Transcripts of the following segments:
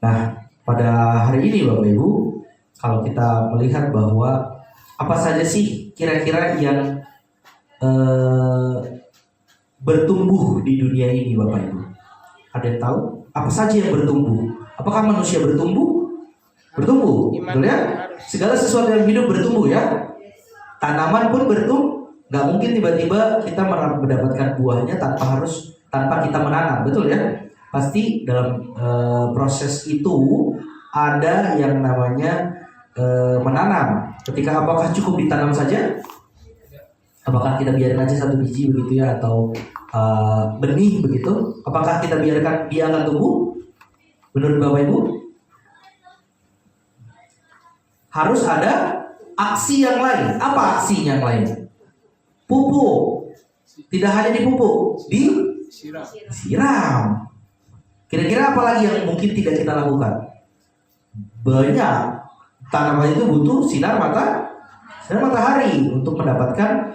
Nah, pada hari ini Bapak Ibu, kalau kita melihat bahwa apa saja sih kira-kira yang bertumbuh di dunia ini Bapak Ibu? Ada yang tahu? Apa saja yang bertumbuh? Apakah manusia bertumbuh? Bertumbuh, betul ya? Segala sesuatu yang hidup bertumbuh ya. Tanaman pun bertumbuh. Gak mungkin tiba-tiba kita mendapatkan buahnya tanpa kita menanam, betul ya? Pasti dalam proses itu ada yang namanya menanam. Ketika apakah cukup ditanam saja? Apakah kita biarkan aja satu biji begitu ya, atau benih begitu? Apakah kita biarkan dia akan tumbuh? Menurut Bapak Ibu? Harus ada aksi yang lain. Apa aksi yang lain? Pupuk. Tidak hanya dipupuk, disiram. Kira-kira apa lagi yang mungkin tidak kita lakukan? Banyak. Tanaman itu butuh sinar matahari untuk mendapatkan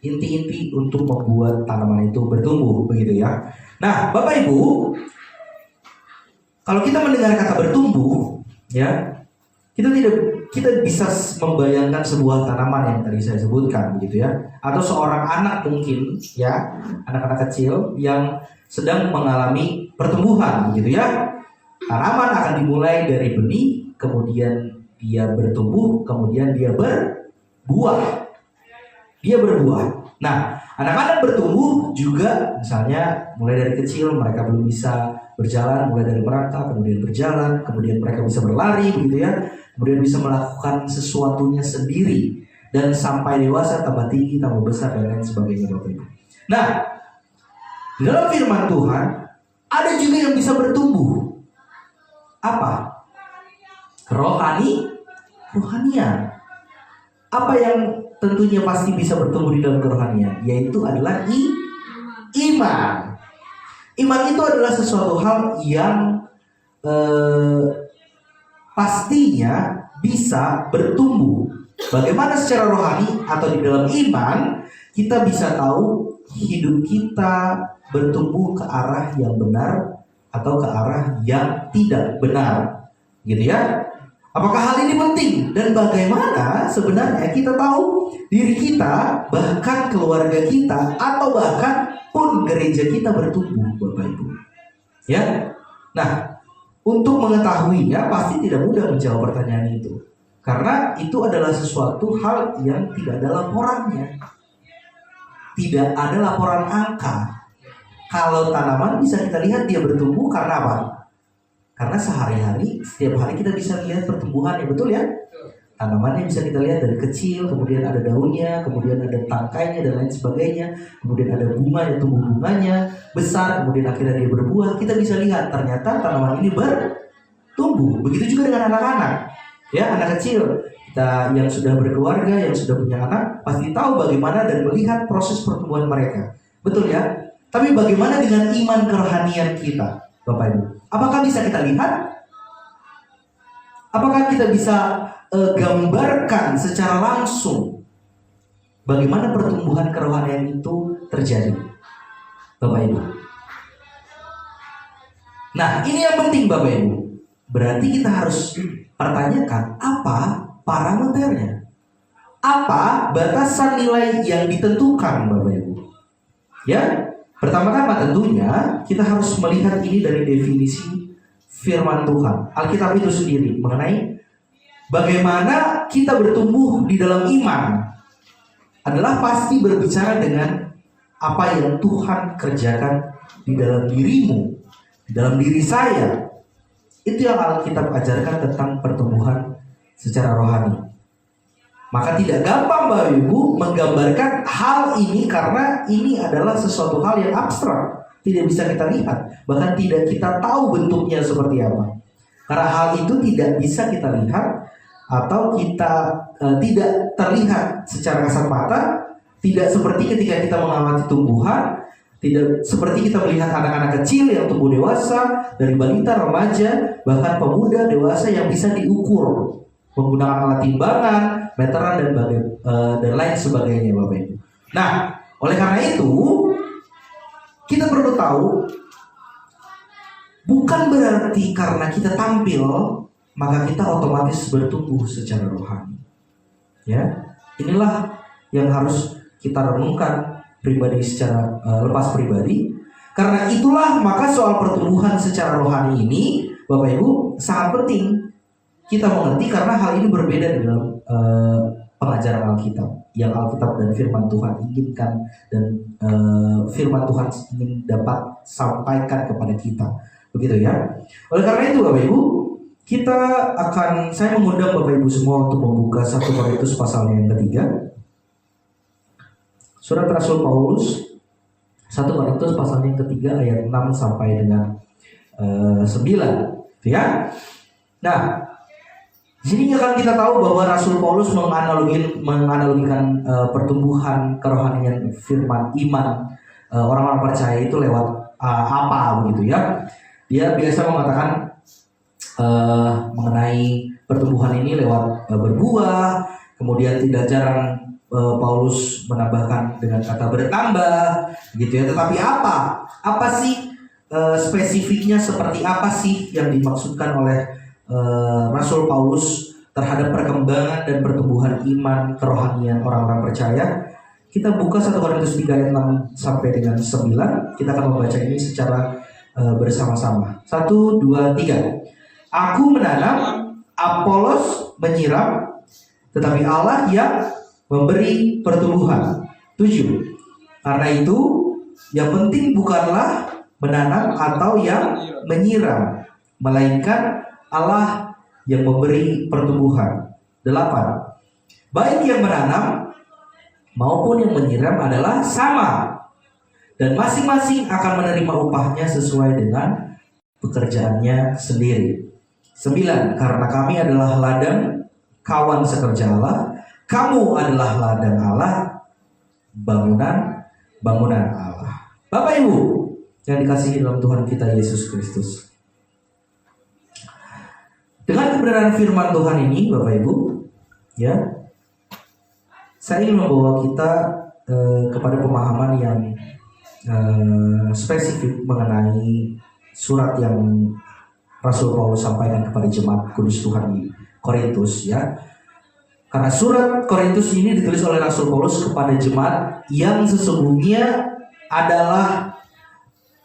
inti-inti untuk membuat tanaman itu bertumbuh, begitu ya. Nah, Bapak Ibu, kalau kita mendengar kata bertumbuh, ya, kita bisa membayangkan sebuah tanaman yang tadi saya sebutkan, gitu ya, atau seorang anak mungkin, ya, anak-anak kecil yang sedang mengalami pertumbuhan, gitu ya. Tanaman akan dimulai dari benih, kemudian dia bertumbuh, kemudian dia berbuah. Nah, anak-anak bertumbuh juga, misalnya mulai dari kecil mereka belum bisa berjalan, mulai dari merangkak, kemudian berjalan, kemudian mereka bisa berlari, begitu ya, kemudian bisa melakukan sesuatunya sendiri, dan sampai dewasa tambah tinggi, tambah besar, dan lain sebagainya, Bapak Ibu. Nah, di dalam firman Tuhan ada juga yang bisa bertumbuh. Apa? Rohanian. Apa yang tentunya pasti bisa bertumbuh di dalam kerohanian? Yaitu adalah iman. Iman itu adalah sesuatu hal yang pastinya bisa bertumbuh. Bagaimana secara rohani atau di dalam iman kita bisa tahu hidup kita bertumbuh ke arah yang benar atau ke arah yang tidak benar, gitu ya. Apakah hal ini penting? Dan bagaimana sebenarnya kita tahu diri kita, bahkan keluarga kita, atau bahkan pun gereja kita bertumbuh, Bapak Ibu? Ya. Nah, untuk mengetahuinya pasti tidak mudah menjawab pertanyaan itu, karena itu adalah sesuatu hal yang tidak ada laporannya. Tidak ada laporan angka. Kalau tanaman bisa kita lihat dia bertumbuh karena apa? Karena sehari-hari, setiap hari kita bisa lihat pertumbuhannya, betul ya? Tanamannya bisa kita lihat dari kecil, kemudian ada daunnya, kemudian ada tangkainya dan lain sebagainya, kemudian ada bunganya, tumbuh bunganya, besar, kemudian akhirnya dia berbuah. Kita bisa lihat ternyata tanaman ini bertumbuh. Begitu juga dengan anak-anak, ya, anak kecil. Kita yang sudah berkeluarga, yang sudah punya anak, pasti tahu bagaimana dan melihat proses pertumbuhan mereka, betul ya? Tapi bagaimana dengan iman kerohanian kita, Bapak Ibu? Apakah bisa kita lihat? Apakah kita bisa gambarkan secara langsung bagaimana pertumbuhan kerohanian itu terjadi, Bapak Ibu? Nah, ini yang penting, Bapak Ibu. Berarti kita harus pertanyakan apa parameternya, apa batasan nilai yang ditentukan, Bapak Ibu? Ya. Pertama-tama tentunya kita harus melihat ini dari definisi firman Tuhan, Alkitab itu sendiri, mengenai bagaimana kita bertumbuh di dalam iman adalah pasti berbicara dengan apa yang Tuhan kerjakan di dalam dirimu, di dalam diri saya. Itu yang Alkitab ajarkan tentang pertumbuhan secara rohani. Maka tidak gampang Bapak Ibu menggambarkan hal ini, karena ini adalah sesuatu hal yang abstrak, tidak bisa kita lihat, bahkan tidak kita tahu bentuknya seperti apa. Karena hal itu tidak bisa kita lihat, atau kita tidak terlihat secara kasat mata, tidak seperti ketika kita mengamati tumbuhan, tidak seperti kita melihat anak-anak kecil yang tumbuh dewasa, dari balita, remaja, bahkan pemuda, dewasa yang bisa diukur menggunakan alat timbangan, meteran dan lain sebagainya, Bapak Ibu. Nah, oleh karena itu kita perlu tahu bukan berarti karena kita tampil maka kita otomatis bertumbuh secara rohani. Ya, inilah yang harus kita renungkan pribadi secara lepas pribadi. Karena itulah maka soal pertumbuhan secara rohani ini, Bapak Ibu, sangat penting kita mengerti karena hal ini berbeda di dalam pengajaran Alkitab, yang Alkitab dan Firman Tuhan inginkan dan Firman Tuhan ingin dapat sampaikan kepada kita, begitu ya. Oleh karena itu, Bapak Ibu, saya mengundang Bapak Ibu semua untuk membuka 1 Korintus pasalnya yang ketiga. Surat Rasul Paulus 1 Korintus pasalnya yang ketiga ayat 6 sampai dengan 9, ya. Nah, di sini akan kita tahu bahwa Rasul Paulus menganalogikan pertumbuhan kerohanian firman iman orang-orang percaya itu lewat apa begitu ya. Dia biasa mengatakan mengenai pertumbuhan ini lewat berbuah. Kemudian tidak jarang Paulus menambahkan dengan kata bertambah gitu ya. Tetapi apa sih spesifiknya, seperti apa sih yang dimaksudkan oleh Rasul Paulus terhadap perkembangan dan pertumbuhan iman kerohanian orang-orang percaya? Kita buka 1 Korintus 3 ayat 6 sampai dengan 9. Kita akan membaca ini secara bersama-sama. 1, 2, 3. Aku menanam, Apolos menyiram, tetapi Allah yang memberi pertumbuhan. 7. Karena itu yang penting bukanlah menanam atau yang menyiram, melainkan Allah yang memberi pertumbuhan. 8. Baik yang menanam maupun yang menyiram adalah sama, dan masing-masing akan menerima upahnya sesuai dengan pekerjaannya sendiri. 9. Karena kami adalah ladang kawan sekerja Allah, kamu adalah ladang Allah, bangunan Allah. Bapak Ibu yang dikasihi dalam Tuhan kita Yesus Kristus, dengan kebenaran firman Tuhan ini, Bapak Ibu, ya, saya ingin membawa kita kepada pemahaman yang spesifik mengenai surat yang Rasul Paulus sampaikan kepada jemaat kudus Tuhan di Korintus, ya. Karena surat Korintus ini ditulis oleh Rasul Paulus kepada jemaat yang sesungguhnya adalah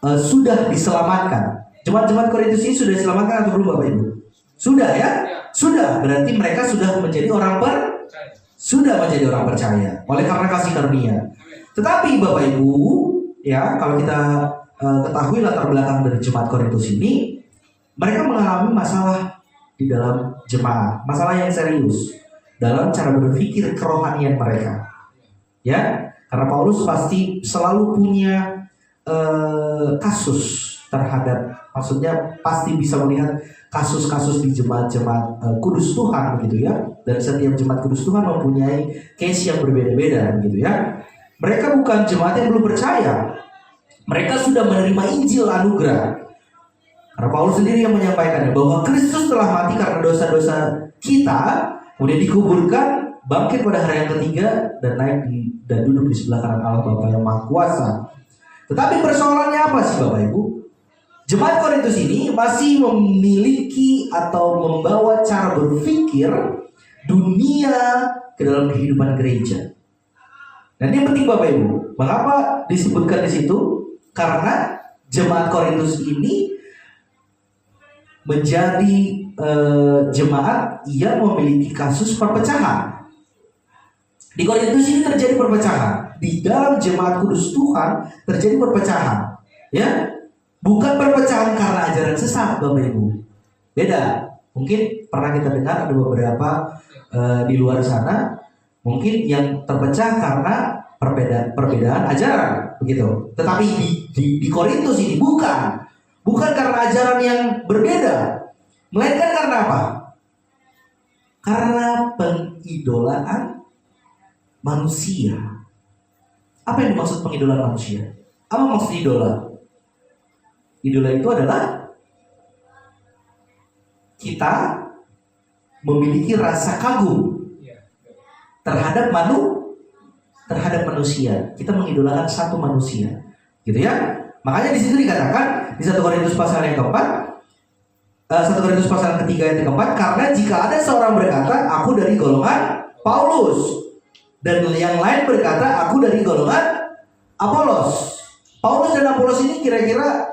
sudah diselamatkan. Jemaat-jemaat Korintus ini sudah diselamatkan atau belum, Bapak Ibu? Sudah ya? Sudah. Berarti mereka sudah menjadi orang percaya oleh karena kasih karunia. Tetapi Bapak Ibu, ya, kalau kita ketahui latar belakang dari jemaat Korintus ini, mereka mengalami masalah di dalam jemaat, masalah yang serius dalam cara berpikir kerohanian mereka. Ya, karena Paulus pasti selalu punya kasus terhadap, maksudnya pasti bisa melihat kasus-kasus di jemaat-jemaat kudus Tuhan gitu ya. Dan setiap jemaat kudus Tuhan mempunyai case yang berbeda-beda gitu ya. Mereka bukan jemaat yang belum percaya, mereka sudah menerima Injil anugerah. Karena Paulus sendiri yang menyampaikannya bahwa Kristus telah mati karena dosa-dosa kita, kemudian dikuburkan, bangkit pada hari yang ketiga, dan naik dan duduk di sebelah kanan Allah Bapa yang Maha Kuasa. Tetapi persoalannya apa sih Bapak Ibu? Jemaat Korintus ini masih memiliki atau membawa cara berpikir dunia ke dalam kehidupan gereja. Dan ini penting Bapak Ibu. Mengapa disebutkan di situ? Karena jemaat Korintus ini menjadi jemaat yang memiliki kasus perpecahan. Di Korintus ini terjadi perpecahan. Di dalam jemaat kudus Tuhan terjadi perpecahan. Ya, bukan perpecahan karena ajaran sesat, Bapak Ibu. Beda. Mungkin pernah kita dengar ada beberapa di luar sana, mungkin yang terpecah karena perbedaan ajaran, begitu. Tetapi di Korintus ini bukan karena ajaran yang berbeda, melainkan karena apa? Karena pengidolaan manusia. Apa yang dimaksud pengidolaan manusia? Apa maksud idola? Idola itu adalah kita memiliki rasa kagum terhadap manusia. Kita mengidolakan satu manusia, gitu ya. Makanya di situ dikatakan di 1 Korintus pasal yang keempat, 1 Korintus pasal ketiga yang keempat, karena jika ada seorang berkata, aku dari golongan Paulus, dan yang lain berkata, aku dari golongan Apolos. Paulus dan Apolos ini kira-kira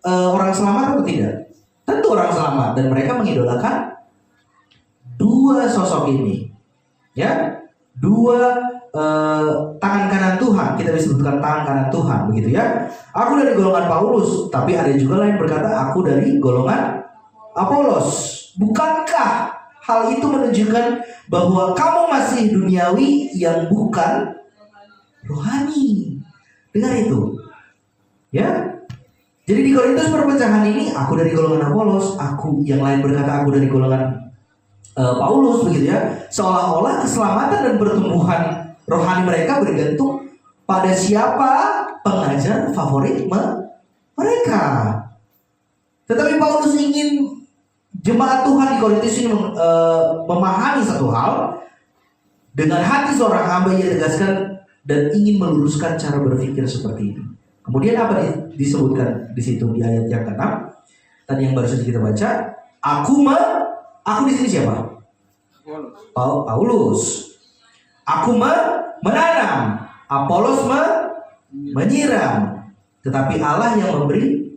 orang selamat atau tidak? Tentu orang selamat, dan mereka mengidolakan dua sosok ini, ya, dua tangan kanan Tuhan. Kita bisa sebutkan tangan kanan Tuhan, begitu ya. Aku dari golongan Paulus, tapi ada juga lain berkata, aku dari golongan Apolos. Bukankah hal itu menunjukkan bahwa kamu masih duniawi yang bukan rohani? Dengar itu, ya. Jadi di Korintus perpecahan ini, aku dari golongan Apolos, aku yang lain berkata aku dari golongan Paulus, begitu ya. Seolah-olah keselamatan dan pertumbuhan rohani mereka bergantung pada siapa pengajar favorit mereka. Tetapi Paulus ingin jemaat Tuhan di Korintus ini memahami satu hal. Dengan hati seorang hamba ia tegaskan dan ingin meluruskan cara berpikir seperti ini. Kemudian apa disebutkan di situ di ayat yang ke-6 tadi yang baru saja kita baca? Aku di sini siapa? Paulus. Aku menanam, Apolos menyiram, tetapi Allah yang memberi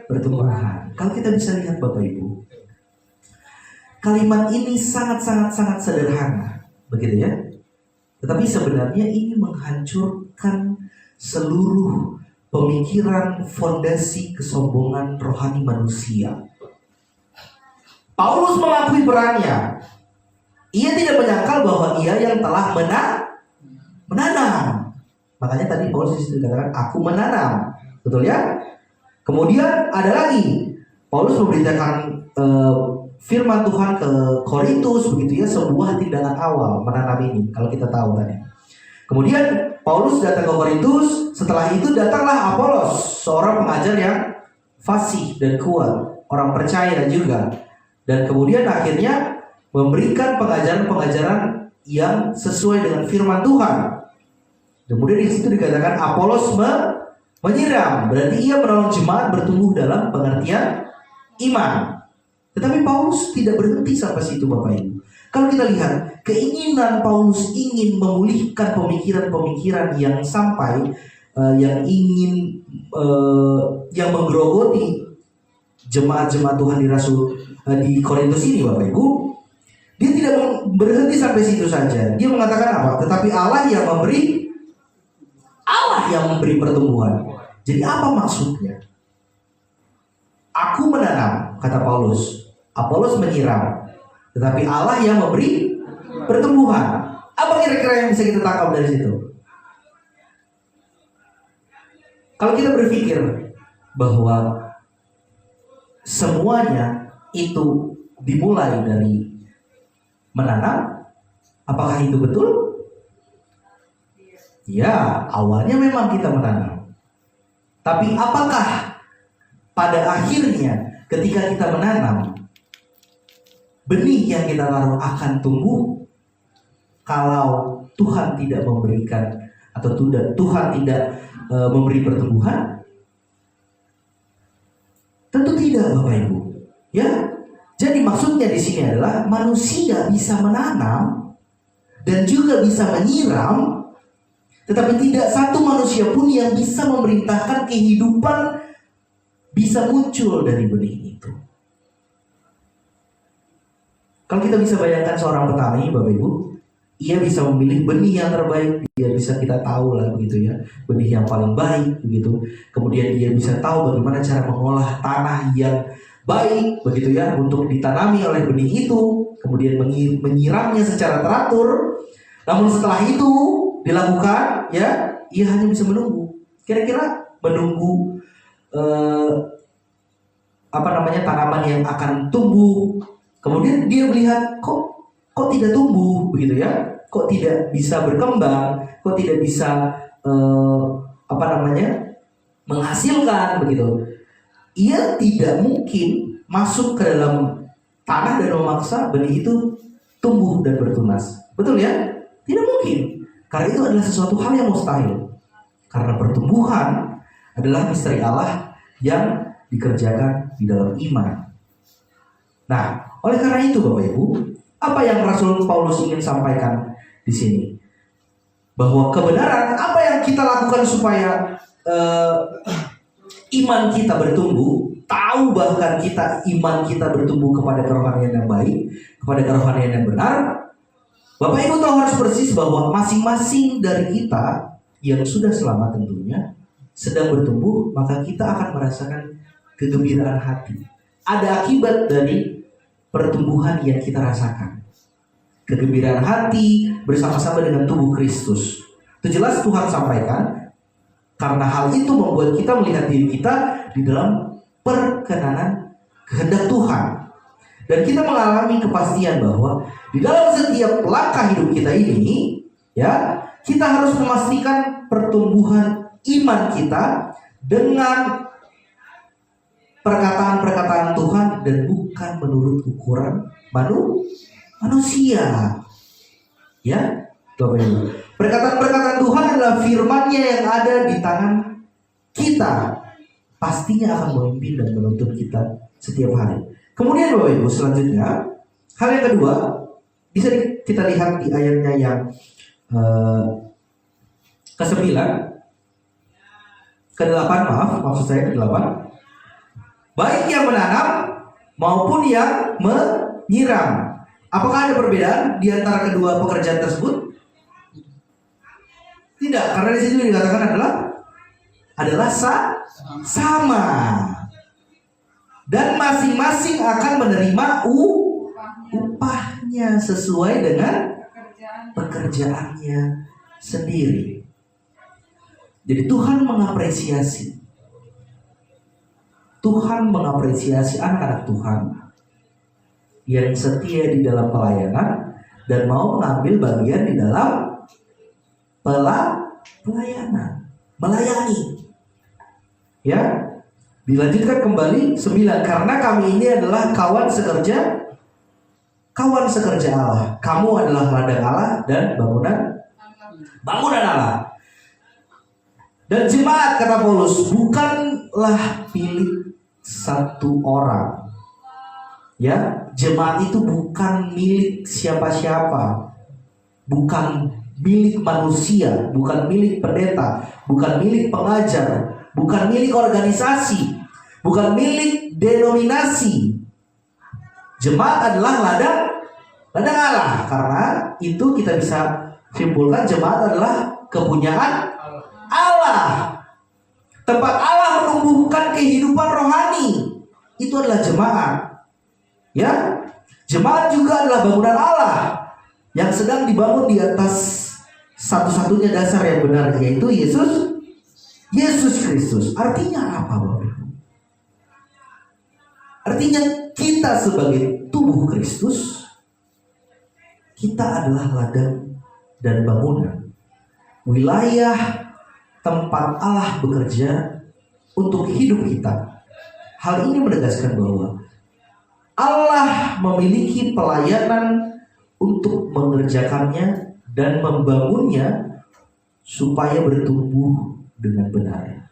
pertumbuhan. Kalau kita bisa lihat Bapak Ibu, kalimat ini sangat sederhana, begitu ya. Tetapi sebenarnya ini menghancurkan seluruh pemikiran fondasi kesombongan rohani manusia. Paulus mengakui perannya. Ia tidak menyangkal bahwa ia yang telah menanam. Makanya tadi Paulus dikatakan aku menanam, betul ya? Kemudian ada lagi, Paulus memberitakan firman Tuhan ke Korintus, begitu ya, sebuah tindakan awal menanam ini. Kalau kita tahu tadi. Kemudian Paulus datang ke Korintus. Setelah itu datanglah Apolos, seorang pengajar yang fasih dan kuat, orang percaya juga. Dan kemudian akhirnya memberikan pengajaran-pengajaran yang sesuai dengan firman Tuhan. Kemudian di situ dikatakan Apolos menyiram, berarti ia menolong jemaat bertumbuh dalam pengertian iman. Tetapi Paulus tidak berhenti sampai situ Bapak Ibu. Kalau kita lihat keinginan Paulus ingin memulihkan pemikiran-pemikiran yang sampai yang ingin yang menggerogoti jemaat-jemaat Tuhan di Korintus ini Bapak Ibu, dia tidak berhenti sampai situ saja. Dia mengatakan apa? Tetapi Allah yang memberi pertumbuhan. Jadi apa maksudnya? Aku menanam, kata Paulus. Apolos menyiram, tetapi Allah yang memberi pertumbuhan. Apa kira-kira yang bisa kita tangkap dari situ? Kalau kita berpikir bahwa semuanya itu dimulai dari menanam, apakah itu betul? Ya, awalnya memang kita menanam. Tapi apakah pada akhirnya ketika kita menanam, benih yang kita taruh akan tumbuh kalau Tuhan tidak memberikan atau Tuhan tidak memberi pertumbuhan? Tentu tidak Bapak Ibu. Ya, jadi maksudnya di sini adalah manusia bisa menanam dan juga bisa menyiram, tetapi tidak satu manusia pun yang bisa memerintahkan kehidupan bisa muncul dari benih itu. Kalau kita bisa bayangkan seorang petani Bapak Ibu, ia bisa memilih benih yang terbaik. Dia bisa, kita tahu lah begitu ya, benih yang paling baik begitu. Kemudian dia bisa tahu bagaimana cara mengolah tanah yang baik begitu ya untuk ditanami oleh benih itu. Kemudian menyiramnya secara teratur. Namun setelah itu dilakukan ya, ia hanya bisa menunggu. Kira-kira menunggu tanaman yang akan tumbuh. Kemudian dia melihat kok tidak tumbuh begitu ya, kok tidak bisa berkembang, kok tidak bisa menghasilkan begitu. Ia tidak mungkin masuk ke dalam tanah dan memaksa benih itu tumbuh dan bertunas. Betul ya? Tidak mungkin. Karena itu adalah sesuatu hal yang mustahil. Karena pertumbuhan adalah misteri Allah yang dikerjakan di dalam iman. Nah, oleh karena itu Bapak Ibu, apa yang Rasul Paulus ingin sampaikan di sini? Bahwa kebenaran apa yang kita lakukan supaya iman kita bertumbuh, tahu bahkan iman kita bertumbuh kepada kerohanian yang baik, kepada kerohanian yang benar. Bapak Ibu tahu harus persis bahwa masing-masing dari kita yang sudah selamat tentunya sedang bertumbuh, maka kita akan merasakan kegembiraan hati. Ada akibat dari pertumbuhan yang kita rasakan. Kegembiraan hati bersama-sama dengan tubuh Kristus. Itu jelas Tuhan sampaikan. Karena hal itu membuat kita melihat diri kita di dalam perkenanan kehendak Tuhan. Dan kita mengalami kepastian bahwa di dalam setiap langkah hidup kita ini, ya, kita harus memastikan pertumbuhan iman kita dengan perkataan-perkataan Tuhan dan bukan menurut ukuran manusia. Ya, Bapak Ibu. Perkataan-perkataan Tuhan adalah firman-Nya yang ada di tangan kita. Pastinya akan memimpin dan menuntun kita setiap hari. Kemudian Bapak Ibu, selanjutnya hal yang kedua bisa kita lihat di ayatnya yang ke-9, ke-8, maksud saya ke-8. Baik yang menanam maupun yang menyiram. Apakah ada perbedaan di antara kedua pekerjaan tersebut? Tidak, karena di sini dikatakan adalah sama. Dan masing-masing akan menerima upahnya sesuai dengan pekerjaannya sendiri. Jadi Tuhan mengapresiasi anak-anak Tuhan yang setia di dalam pelayanan dan mau mengambil bagian di dalam pelayanan, melayani. Ya, dilanjutkan kembali 9, karena kami ini adalah kawan sekerja Allah. Kamu adalah ladang Allah dan bangunan Allah. Dan jemaat, kata Paulus, bukanlah milik satu orang. Ya, jemaat itu bukan milik siapa-siapa. Bukan milik manusia, bukan milik pendeta, bukan milik pengajar, bukan milik organisasi, bukan milik denominasi. Jemaat adalah ladang Allah. Karena itu kita bisa simpulkan jemaat adalah kepunyaan Allah. Tempat Allah menumbuhkan kehidupan rohani, itu adalah jemaat. Ya, jemaat juga adalah bangunan Allah yang sedang dibangun di atas satu-satunya dasar yang benar, yaitu Yesus Kristus. Artinya apa, Bapak Ibu? Artinya kita sebagai tubuh Kristus, kita adalah ladang dan bangunan, wilayah tempat Allah bekerja untuk hidup kita. Hal ini menegaskan bahwa Allah memiliki pelayanan untuk mengerjakannya dan membangunnya supaya bertumbuh dengan benar.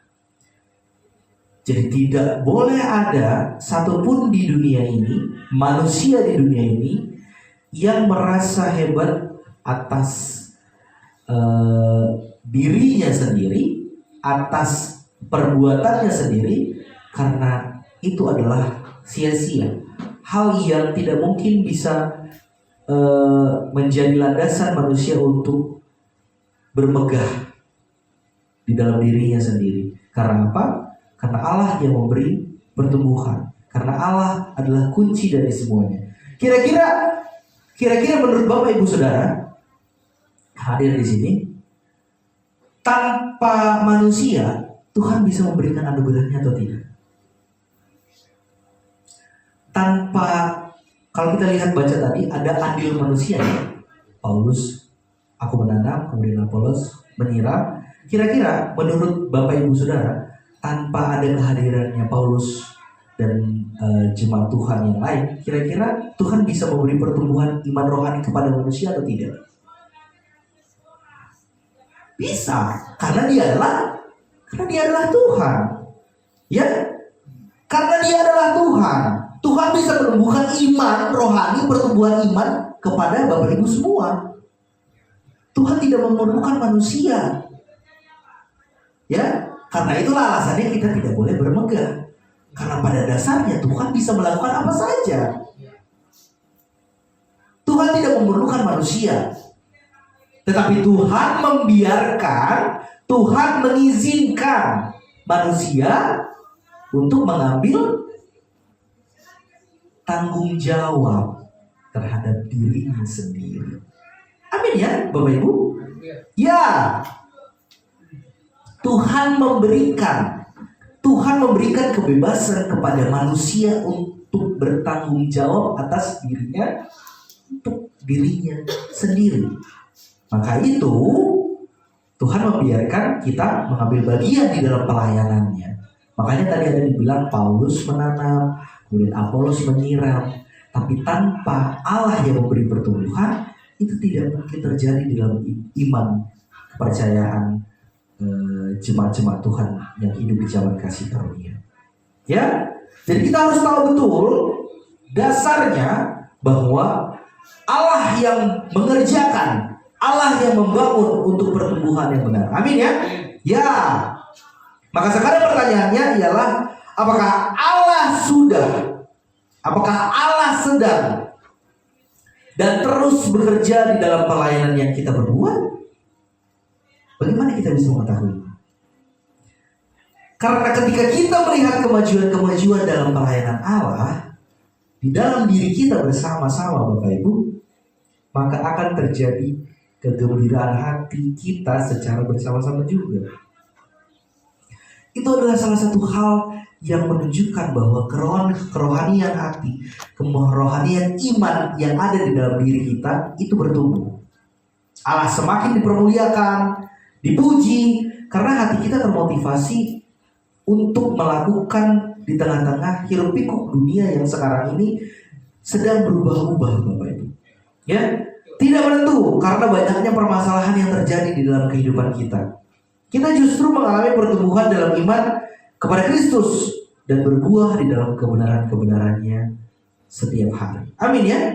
Jadi tidak boleh ada satupun di dunia ini, manusia di dunia ini, yang merasa hebat atas dirinya sendiri, atas perbuatannya sendiri, karena itu adalah sia-sia. Hal yang tidak mungkin bisa menjadi landasan manusia untuk bermegah di dalam dirinya sendiri. Karena apa? Karena Allah yang memberi pertumbuhan. Karena Allah adalah kunci dari semuanya. Kira-kira menurut Bapak Ibu Saudara hadir di sini, tanpa manusia Tuhan bisa memberikan anugerahnya atau tidak? Kalau kita lihat baca tadi, ada andil manusia ya. Paulus, aku menanam, kemudian Apolos menyiram. Kira-kira menurut Bapak Ibu Saudara, tanpa ada kehadirannya Paulus dan jemaat Tuhan yang lain, kira-kira Tuhan bisa memberi pertumbuhan iman rohani kepada manusia atau tidak? Bisa, karena dia adalah Tuhan. Ya, Karena dia adalah Tuhan. Tuhan bisa menumbuhkan iman rohani, pertumbuhan iman kepada Bapak Ibu semua. Tuhan tidak memerlukan manusia. Ya, karena itulah alasannya kita tidak boleh bermegah. Karena pada dasarnya Tuhan bisa melakukan apa saja. Tuhan tidak memerlukan manusia. Tetapi Tuhan membiarkan, Tuhan mengizinkan manusia untuk mengambil tanggung jawab terhadap dirinya sendiri. Amin ya, Bapak Ibu? Ya. Tuhan memberikan kebebasan kepada manusia untuk bertanggung jawab atas dirinya, untuk dirinya sendiri. Maka itu Tuhan membiarkan kita mengambil bagian di dalam pelayanannya. Makanya tadi ada dibilang Paulus menanam, kemudian Apolos menyiram. Tapi tanpa Allah yang memberi pertumbuhan, itu tidak mungkin terjadi di dalam iman, kepercayaan jemaat-jemaat Tuhan yang hidup di zaman kasih karunia. Ya, jadi kita harus tahu betul dasarnya bahwa Allah yang mengerjakan, Allah yang membangun untuk pertumbuhan yang benar. Amin ya? Ya. Maka sekarang pertanyaannya ialah apakah Allah sedang dan terus bekerja di dalam pelayanan yang kita berbuat? Bagaimana kita bisa mengetahui? Karena ketika kita melihat kemajuan-kemajuan dalam pelayanan Allah di dalam diri kita bersama-sama Bapak Ibu, maka akan terjadi kegembiraan hati kita secara bersama-sama juga. Itu adalah salah satu hal yang menunjukkan bahwa kerohanian hati, kerohanian iman yang ada di dalam diri kita itu bertumbuh. Allah semakin dipermuliakan, dipuji, karena hati kita termotivasi untuk melakukan di tengah-tengah hiruk pikuk dunia yang sekarang ini sedang berubah-ubah, Bapak Ibu. Ya, tidak menentu karena banyaknya permasalahan yang terjadi di dalam kehidupan kita. Kita justru mengalami pertumbuhan dalam iman kepada Kristus dan berbuah di dalam kebenaran-kebenarannya setiap hari. Amin ya?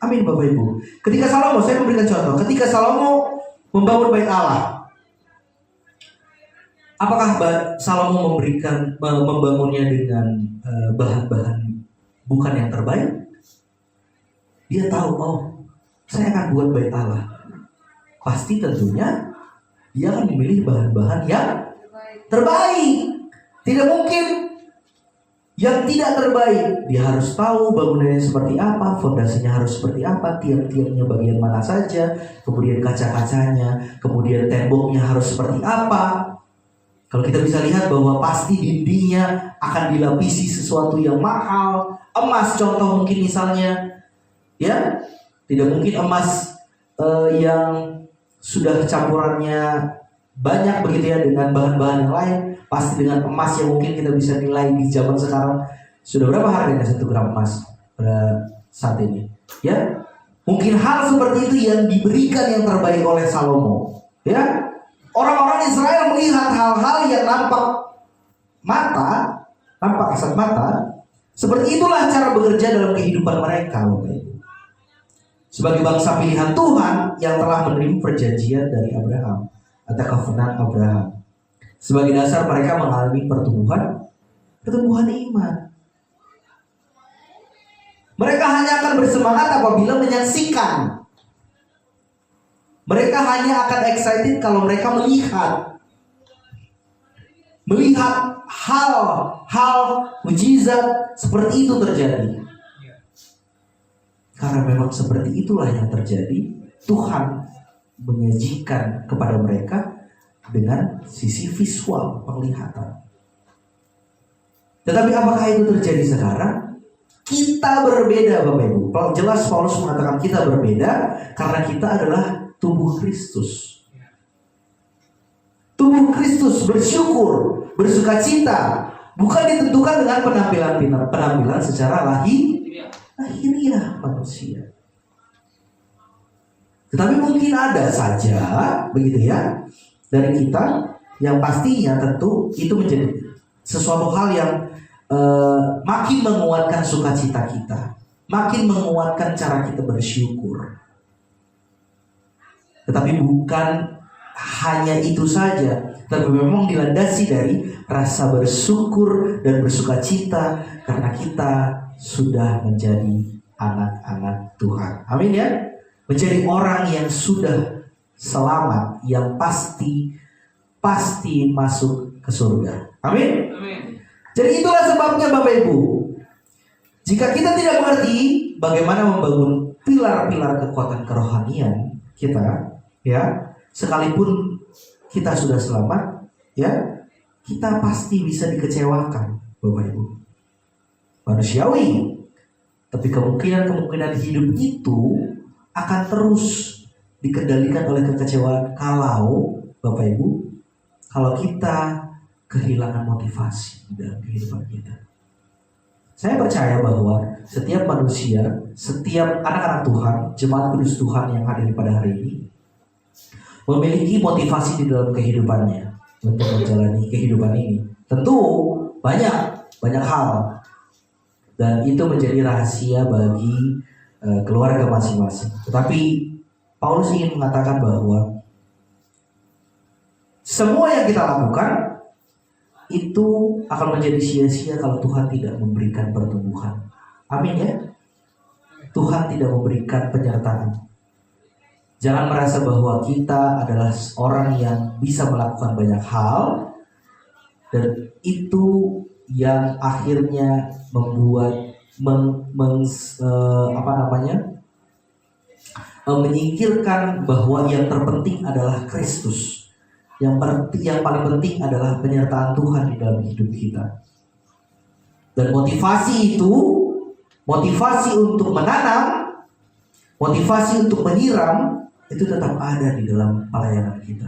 Amin Bapak Ibu. Ketika Salomo, saya memberikan contoh, ketika Salomo membangun bait Allah, apakah Salomo membangunnya dengan bahan-bahan bukan yang terbaik? Dia tahu, saya akan buat bait Allah. Pasti tentunya dia akan memilih bahan-bahan yang terbaik. Tidak mungkin yang tidak terbaik. Dia harus tahu bangunannya seperti apa, fondasinya harus seperti apa, tiang-tiangnya bagian mana saja, kemudian kaca-kacanya, kemudian temboknya harus seperti apa. Kalau kita bisa lihat bahwa pasti dindingnya akan dilapisi sesuatu yang mahal, emas contoh mungkin misalnya, ya, tidak mungkin emas yang sudah campurannya banyak begitu ya dengan bahan-bahan yang lain. Pasti dengan emas yang mungkin kita bisa nilai di zaman sekarang sudah berapa harganya 1 gram emas pada saat ini, ya. Mungkin hal seperti itu yang diberikan yang terbaik oleh Salomo, ya. Orang-orang Israel melihat hal-hal yang nampak kasat mata. Seperti itulah cara bekerja dalam kehidupan mereka, Bapak Ibu. Sebagai bangsa pilihan Tuhan yang telah menerima perjanjian dari Abraham atau covenant Abraham. Sebagai dasar mereka mengalami pertumbuhan iman. Mereka hanya akan bersemangat apabila menyaksikan. Mereka hanya akan excited kalau mereka melihat hal mujizat seperti itu terjadi. Karena memang seperti itulah yang terjadi. Tuhan menyajikan kepada mereka dengan sisi visual, penglihatan. Tetapi apakah itu terjadi sekarang? Kita berbeda Bapak Ibu. Jelas Paulus mengatakan kita berbeda karena kita adalah tubuh Kristus. Tubuh Kristus bersyukur, bersukacita, bukan ditentukan dengan penampilan secara lahiriah manusia. Tetapi mungkin ada saja begitu ya dari kita yang pastinya tentu itu menjadi sesuatu hal yang makin menguatkan sukacita kita, makin menguatkan cara kita bersyukur. Tetapi bukan hanya itu saja, tapi memang dilandasi dari rasa bersyukur dan bersukacita karena kita sudah menjadi anak-anak Tuhan. Amin ya. Menjadi orang yang sudah selamat, yang pasti masuk ke surga. Amin. Jadi itulah sebabnya Bapak Ibu, jika kita tidak mengerti bagaimana membangun pilar-pilar kekuatan kerohanian kita, ya, sekalipun kita sudah selamat, ya, kita pasti bisa dikecewakan, Bapak Ibu. Manusiawi, tapi kemungkinan hidup itu akan terus dikendalikan oleh kekecewaan kalau, Bapak Ibu, kalau kita kehilangan motivasi dalam kehidupan kita. Saya percaya bahwa setiap manusia, setiap anak-anak Tuhan, jemaat kudus Tuhan yang hadir pada hari ini, memiliki motivasi di dalam kehidupannya untuk menjalani kehidupan ini. Tentu banyak hal, dan itu menjadi rahasia bagi keluarga masing-masing. Tetapi Paulus ingin mengatakan bahwa semua yang kita lakukan itu akan menjadi sia-sia kalau Tuhan tidak memberikan pertumbuhan. Amin ya. Tuhan tidak memberikan penyertaan. Jangan merasa bahwa kita adalah orang yang bisa melakukan banyak hal dan itu yang akhirnya membuat menyingkirkan bahwa yang terpenting adalah Kristus. Yang paling penting adalah penyertaan Tuhan di dalam hidup kita. Dan motivasi itu, motivasi untuk menanam, motivasi untuk menyiram, itu tetap ada di dalam pelayanan kita.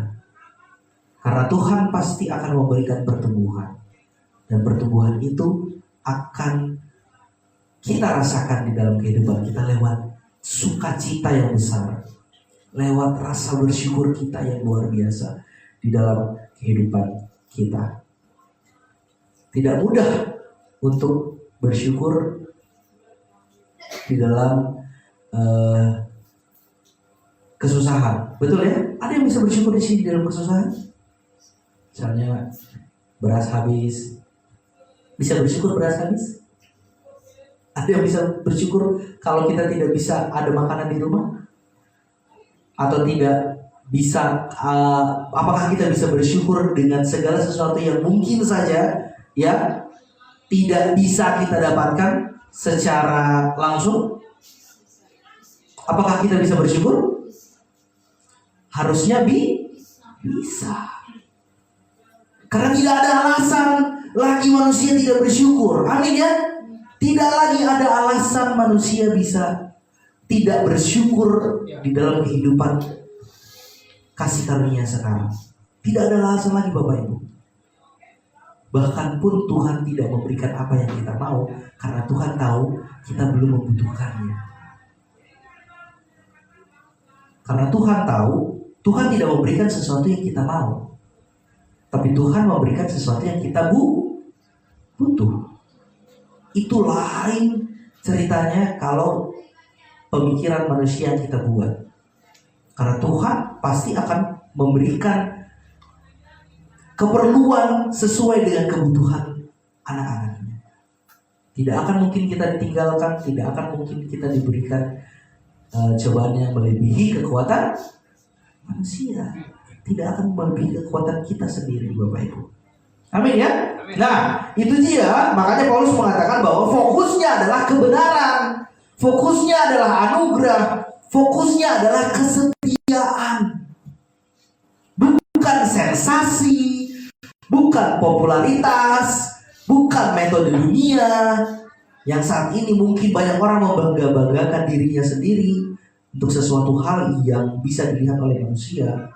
Karena Tuhan pasti akan memberikan pertumbuhan. Dan pertumbuhan itu akan kita rasakan di dalam kehidupan kita lewat sukacita yang besar, lewat rasa bersyukur kita yang luar biasa di dalam kehidupan kita. Tidak mudah untuk bersyukur di dalam kesusahan. Betul ya? Ada yang bisa bersyukur di sini dalam kesusahan? Misalnya beras habis, bisa bersyukur beras habis? Ada yang bisa bersyukur kalau kita tidak bisa ada makanan di rumah? Atau tidak bisa, apakah kita bisa bersyukur dengan segala sesuatu yang mungkin saja ya tidak bisa kita dapatkan secara langsung? Apakah kita bisa bersyukur? Harusnya bisa. Karena tidak ada alasan lagi manusia tidak bersyukur. Amin ya. Tidak lagi ada alasan manusia bisa tidak bersyukur di dalam kehidupan kasih karunia sekarang. Tidak ada alasan lagi Bapak Ibu. Bahkan pun Tuhan tidak memberikan apa yang kita mau, karena Tuhan tahu kita belum membutuhkannya. Karena Tuhan tahu, Tuhan tidak memberikan sesuatu yang kita mau, tapi Tuhan memberikan sesuatu yang kita butuh. Itu lain ceritanya kalau pemikiran manusia yang kita buat. Karena Tuhan pasti akan memberikan keperluan sesuai dengan kebutuhan anak-anaknya. Tidak akan mungkin kita ditinggalkan, tidak akan mungkin kita diberikan cobaan yang melebihi kekuatan manusia. Tidak akan melebihi kekuatan kita sendiri, Bapak Ibu. Amin ya. Amin. Nah, itu dia. Makanya Paulus mengatakan bahwa fokusnya adalah kebenaran, fokusnya adalah anugerah, fokusnya adalah kesetiaan. Bukan sensasi, bukan popularitas, bukan metode dunia yang saat ini mungkin banyak orang membangga-banggakan dirinya sendiri untuk sesuatu hal yang bisa dilihat oleh manusia.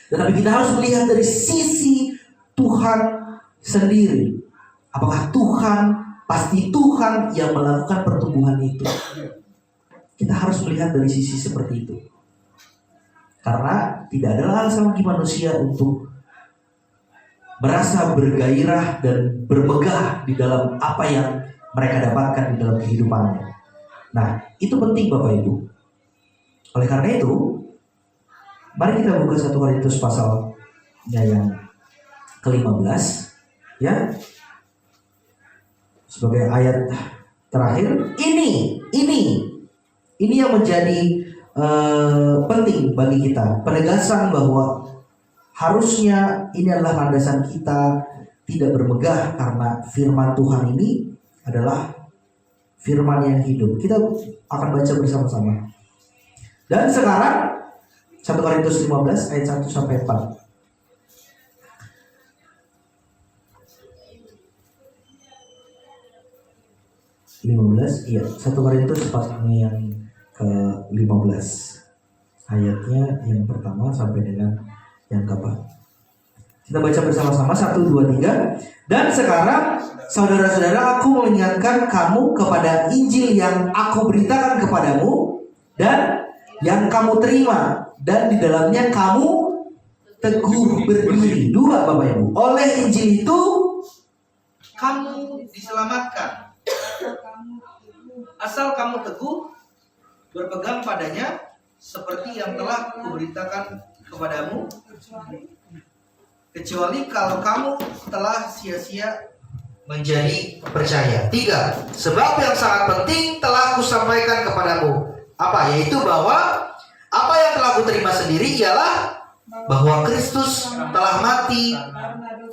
Tetapi kita harus melihat dari sisi Tuhan sendiri. Apakah pasti Tuhan yang melakukan pertumbuhan itu? Kita harus melihat dari sisi seperti itu. Karena tidak ada alasan bagi manusia untuk merasa bergairah dan bermegah di dalam apa yang mereka dapatkan di dalam kehidupannya. Nah, itu penting Bapak Ibu. Oleh karena itu, mari kita buka 1 Korintus pasalnya yang ke-15 ya. Sebagai ayat terakhir, ini yang menjadi penting bagi kita, penegasan bahwa harusnya ini adalah landasan kita tidak bermegah, karena firman Tuhan ini adalah firman yang hidup. Kita akan baca bersama-sama. Dan sekarang 1 Korintus 15 ayat 1 sampai 4. Iya, 1 Korintus pasalnya yang ke-15 ayatnya yang pertama sampai dengan yang keempat. Kita baca bersama-sama 1, 2, 3. Dan sekarang saudara-saudara, aku mengingatkan kamu kepada Injil yang aku beritakan kepadamu dan yang kamu terima, dan di dalamnya kamu teguh berdiri. 2 Bapak Ibu. Oleh Injil itu kamu diselamatkan, asal kamu teguh berpegang padanya, seperti yang telah kuberitakan kepadamu, kecuali kalau kamu telah sia-sia menjadi percaya. 3. Sebab yang sangat penting telah kusampaikan kepadamu. Apa? Yaitu bahwa apa yang telah kuterima sendiri ialah bahwa Kristus telah mati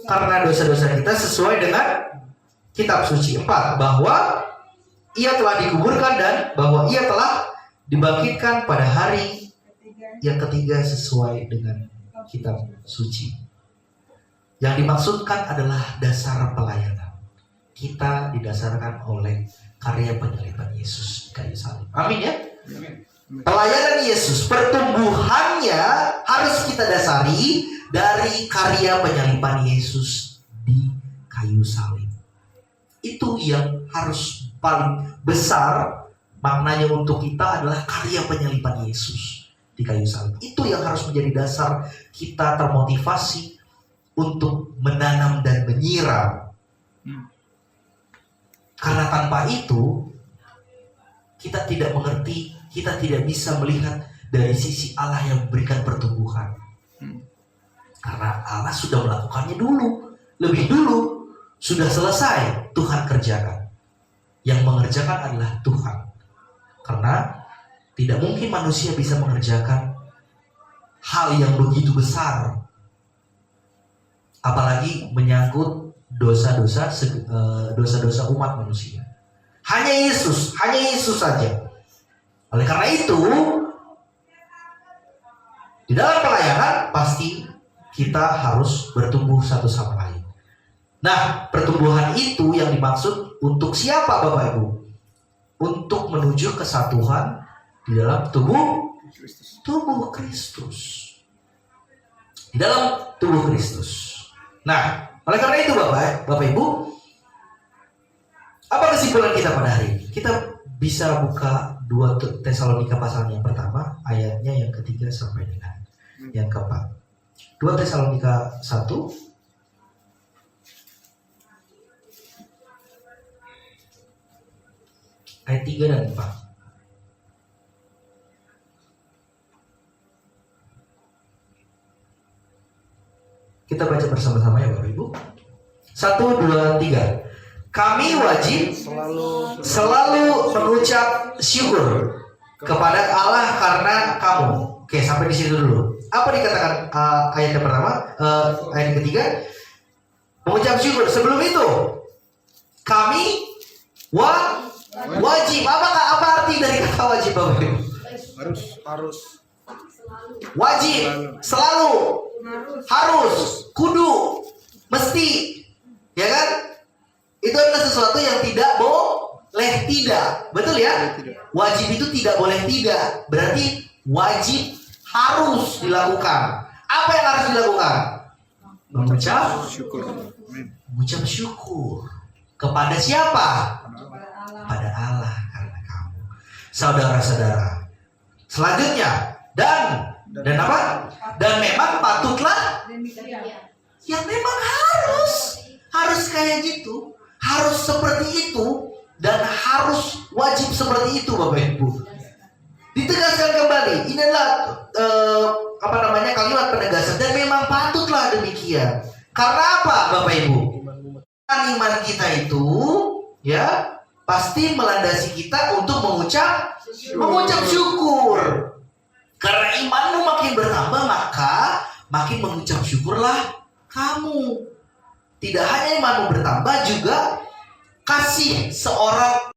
karena dosa-dosa kita sesuai dengan kitab suci. 4. Bahwa ia telah dikuburkan dan bahwa ia telah dibangkitkan pada hari yang ketiga sesuai dengan kitab suci. Yang dimaksudkan adalah dasar pelayanan. Kita didasarkan oleh karya penyaliban Yesus di kayu salib. Amin ya. Pelayanan Yesus, pertumbuhannya harus kita dasari dari karya penyaliban Yesus di kayu salib. Itu yang harus paling besar maknanya untuk kita, adalah karya penyaliban Yesus di kayu salib. Itu yang harus menjadi dasar kita termotivasi untuk menanam dan menyiram. Karena tanpa itu kita tidak mengerti, kita tidak bisa melihat dari sisi Allah yang memberikan pertumbuhan. Karena Allah sudah melakukannya dulu, lebih dulu, sudah selesai, Tuhan kerjakan. Yang mengerjakan adalah Tuhan. Karena tidak mungkin manusia bisa mengerjakan hal yang begitu besar, apalagi menyangkut dosa-dosa umat manusia. Hanya Yesus saja. Oleh karena itu, di dalam pelayanan pasti kita harus bertumbuh satu sama lain. Nah, pertumbuhan itu yang dimaksud untuk siapa Bapak Ibu? Untuk menuju kesatuan di dalam tubuh Kristus. Di dalam tubuh Kristus. Nah, oleh karena itu Bapak Ibu, apa kesimpulan kita pada hari ini? Kita bisa buka 2 Tesalonika pasal yang pertama, ayatnya yang ketiga sampai dengan yang keempat. 2 Tesalonika 1 ayat 3 dan 4. Kita baca bersama-sama ya Bapak Ibu. 1, 2, 3. Kami wajib selalu mengucap syukur kepada Allah karena kamu. Oke, sampai di situ dulu. Apa dikatakan ayat yang pertama? Ayat yang ketiga, mengucap syukur. Sebelum itu, kami wajib. Apa arti dari kata wajib Bapak Ibu? Harus. Wajib, selalu, harus, kudu, mesti, ya kan? Itu adalah sesuatu yang tidak boleh tidak. Betul ya? Wajib itu tidak boleh tidak. Berarti wajib harus dilakukan. Apa yang harus dilakukan? Mengucap syukur. Kepada siapa? Pada Allah karena kamu. Saudara-saudara. Selanjutnya, dan apa? Dan memang patutlah yang memang harus kayak gitu, harus seperti itu, dan harus wajib seperti itu, Bapak Ibu. Ditegaskan kembali, ini adalah kalimat penegasan, dan memang patutlah demikian. Karena apa, Bapak Ibu? Iman kita itu ya pasti melandasi kita untuk mengucap syukur. Karena imanmu makin bertambah, maka makin mengucap syukurlah kamu. Tidak hanya imanmu bertambah, juga kasih seorang.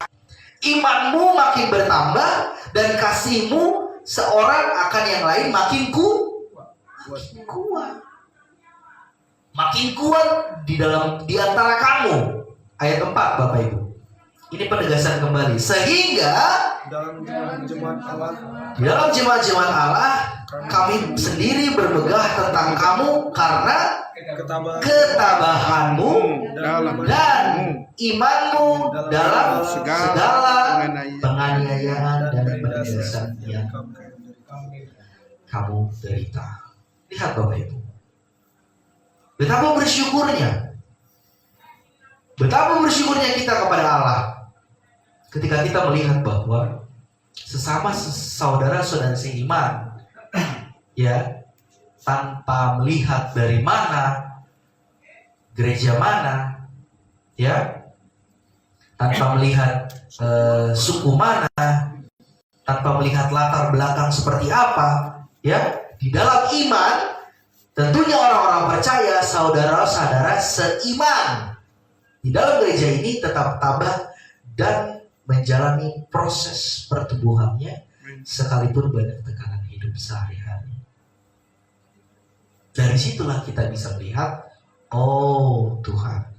Imanmu makin bertambah dan kasihmu seorang akan yang lain makin kuat. Makin kuat di antara kamu. Ayat 4, Bapak Ibu. Ini penegasan kembali. Sehingga dalam jemaat Allah kami sendiri bermegah tentang kamu karena ketabahanmu dan imanmu dalam segala penganiayaan dan penindasan yang kamu derita. Lihat, Bapak Ibu, betapa bersyukurnya kita kepada Allah ketika kita melihat bahwa sesama saudara-saudara seiman, ya, tanpa melihat dari mana, gereja mana, ya, tanpa melihat suku mana, tanpa melihat latar belakang seperti apa, ya, di dalam iman, tentunya orang-orang percaya, saudara-saudara seiman di dalam gereja ini tetap tabah dan menjalani proses pertumbuhannya sekalipun banyak tekanan hidup sehari-hari. Dari situlah kita bisa melihat, oh Tuhan,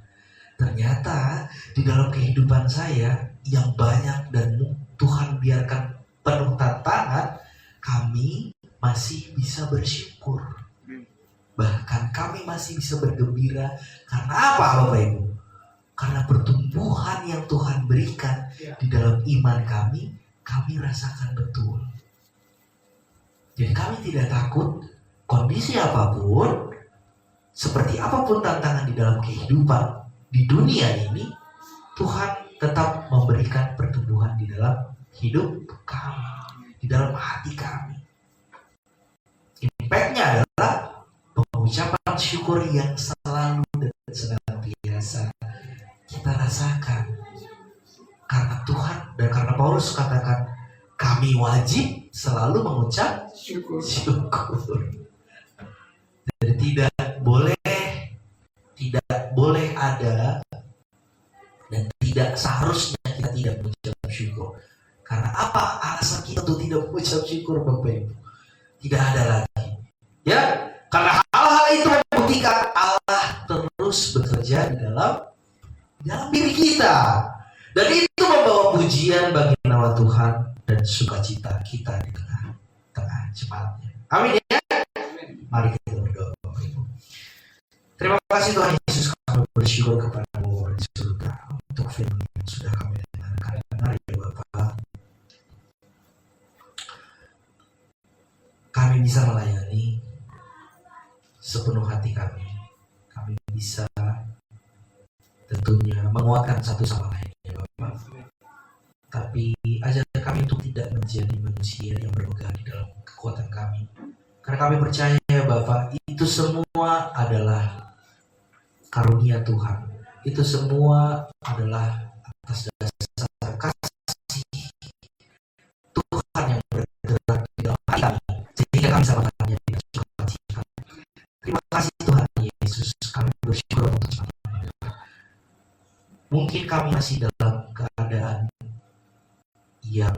ternyata di dalam kehidupan saya yang banyak dan Tuhan biarkan penuh tantangan, kami masih bisa bersyukur. Bahkan kami masih bisa bergembira. Karena apa, Bapak Ibu? Karena pertumbuhan yang Tuhan berikan di dalam iman kami rasakan betul. Jadi kami tidak takut kondisi apapun, seperti apapun tantangan di dalam kehidupan di dunia ini, Tuhan tetap memberikan pertumbuhan di dalam hidup kami, di dalam hati kami. Impact-nya adalah pengucapan syukur yang selalu dan senantiasa kita rasakan. Karena Tuhan dan karena Paulus katakan, kami wajib selalu mengucap syukur. Jadi tidak boleh ada dan tidak seharusnya kita tidak mengucap syukur. Karena apa alasan kita untuk tidak mengucap syukur, Bapak Ibu? Tidak ada lagi. Ya, karena hal-hal itu membuktikan Allah terus bekerja di dalam diri kita. Dan itu membawa pujian bagi nama Tuhan dan sukacita kita di tengah jemaatnya. Amin ya. Mari kita berdoa, Bapak Ibu. Terima kasih Tuhan Yesus, kami bersyukur kepada-Mu di surga untuk firman yang sudah kami dengarkan. Mari ya Bapak, kami bisa melayani sepenuh hati kami. Kami bisa tentunya menguatkan satu sama lain ya Bapak. Tapi ajar kami untuk tidak menjadi manusia yang bermegah di dalam kekuatan kami. Karena kami percaya Bapak, itu semua adalah karunia Tuhan. Itu semua adalah atas dasar kasih Tuhan yang bergerak di dalam hati kami, sehingga kami bisa mengalaminya dengan sukacita. Terima kasih Tuhan Yesus, kami bersyukur untuk semua. Mungkin kami masih dalam keadaan yang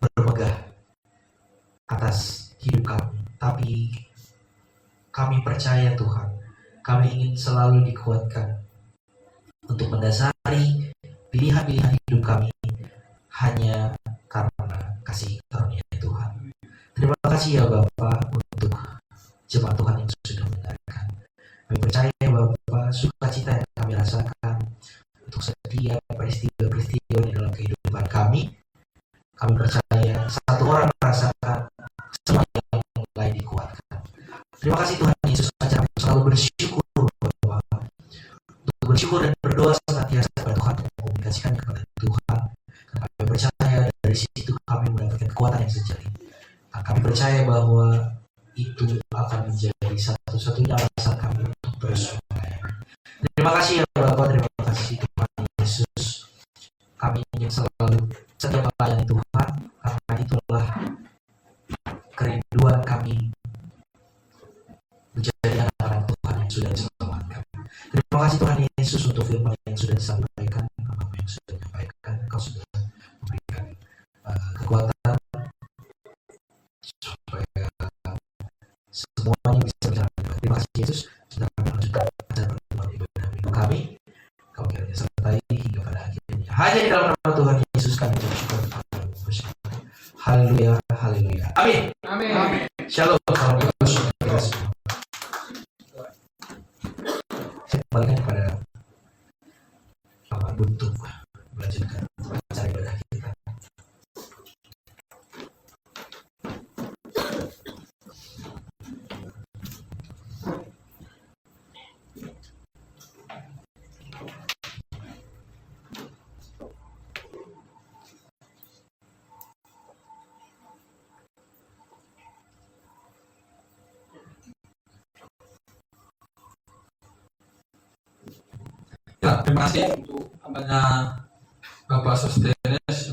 bermegah atas hidup kami, tapi kami percaya Tuhan, kami ingin selalu dikuatkan untuk mendasari pilihan-pilihan hidup kami hanya karena kasih karunia Tuhan. Terima kasih ya Bapak untuk jemaat Tuhan yang sudah mendengarkan. Kami percaya Bapak, sukacita yang kami rasakan untuk setiap peristiwa-peristiwa di dalam kehidupan kami. Kami percaya satu orang merasakan, semua yang lain dikuatkan. Terima kasih Tuhan Yesus, ajar kami selalu bersyukur kepada Tuhan. Karena kami percaya dari situ kami mendapatkan kekuatan yang sejati. Dan kami percaya bahwa itu akan menjadi satu-satunya alasan kami untuk terus melayani. Terima kasih ya Bapak, terima kasih Tuhan Yesus. Kami ingin selalu setia melayani Tuhan, karena itulah kerinduan kami menjadi anak-anak Tuhan yang sudah diselamatkan. Terima kasih Tuhan Yesus untuk firman yang sudah disampaikan, apa yang sudah disampaikan, Engkau sudah memberikan kekuatan supaya semuanya bisa berjalan. Terima kasih Yesus sudah melanjutkan acara pertemuan ibadah minggu kami. Kau kiranya sertai hingga pada akhirnya. Hanya di dalam nama Tuhan Yesus kami bersyukur kepadamu bersama. Haleluya, haleluya. Amin. Amin. Shalom. Salam Yesus. Saya kembalikan kepada Bapak untuk melanjutkan acara ibadah kita. Ya, terima kasih untuk hambanya Bapak Sostenes